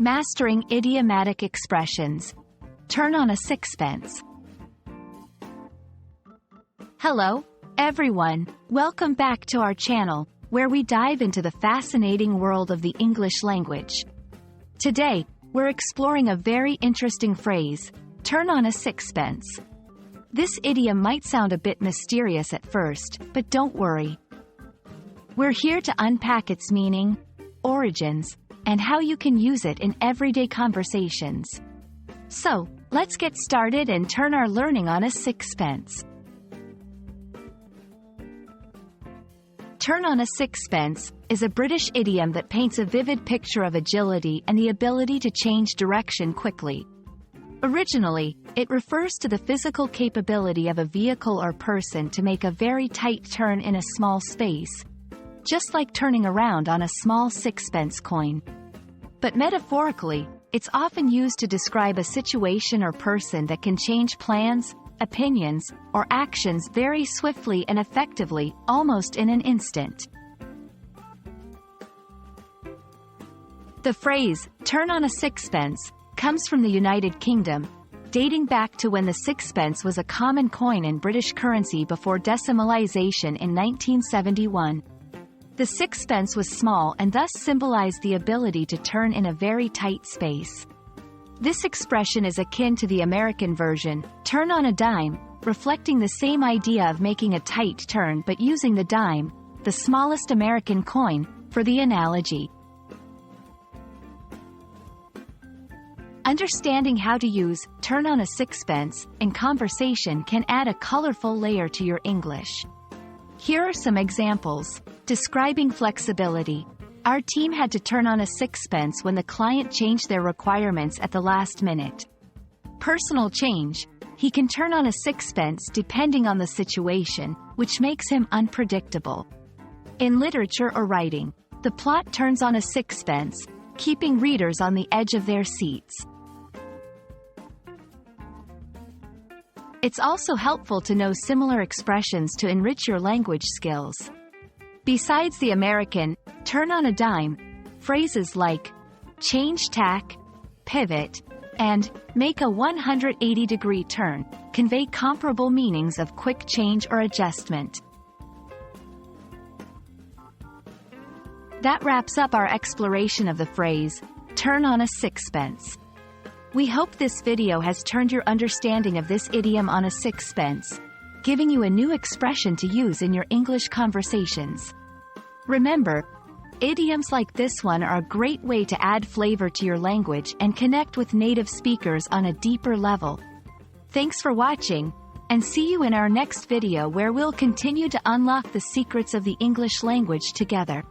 Mastering idiomatic expressions. Turn on a sixpence. Hello, everyone. Welcome back to our channel, where we dive into the fascinating world of the English language. Today, we're exploring a very interesting phrase, turn on a sixpence. This idiom might sound a bit mysterious at first, but don't worry. We're here to unpack its meaning, origins, and how you can use it in everyday conversations. So, let's get started and turn our learning on a sixpence. Turn on a sixpence is a British idiom that paints a vivid picture of agility and the ability to change direction quickly. Originally, it refers to the physical capability of a vehicle or person to make a very tight turn in a small space, just like turning around on a small sixpence coin. But metaphorically, it's often used to describe a situation or person that can change plans, opinions, or actions very swiftly and effectively, almost in an instant. The phrase, turn on a sixpence, comes from the United Kingdom, dating back to when the sixpence was a common coin in British currency before decimalisation in 1971. The sixpence was small and thus symbolized the ability to turn in a very tight space. This expression is akin to the American version, turn on a dime, reflecting the same idea of making a tight turn but using the dime, the smallest American coin, for the analogy. Understanding how to use turn on a sixpence in conversation can add a colorful layer to your English. Here are some examples. Describing flexibility. Our team had to turn on a sixpence when the client changed their requirements at the last minute. Personal change. He can turn on a sixpence depending on the situation, which makes him unpredictable. In literature or writing, the plot turns on a sixpence, keeping readers on the edge of their seats. It's also helpful to know similar expressions to enrich your language skills. Besides the American, turn on a dime, phrases like change tack, pivot, and make a 180-degree turn convey comparable meanings of quick change or adjustment. That wraps up our exploration of the phrase, turn on a sixpence. We hope this video has turned your understanding of this idiom on a sixpence, giving you a new expression to use in your English conversations. Remember, idioms like this one are a great way to add flavor to your language and connect with native speakers on a deeper level. Thanks for watching, and see you in our next video where we'll continue to unlock the secrets of the English language together.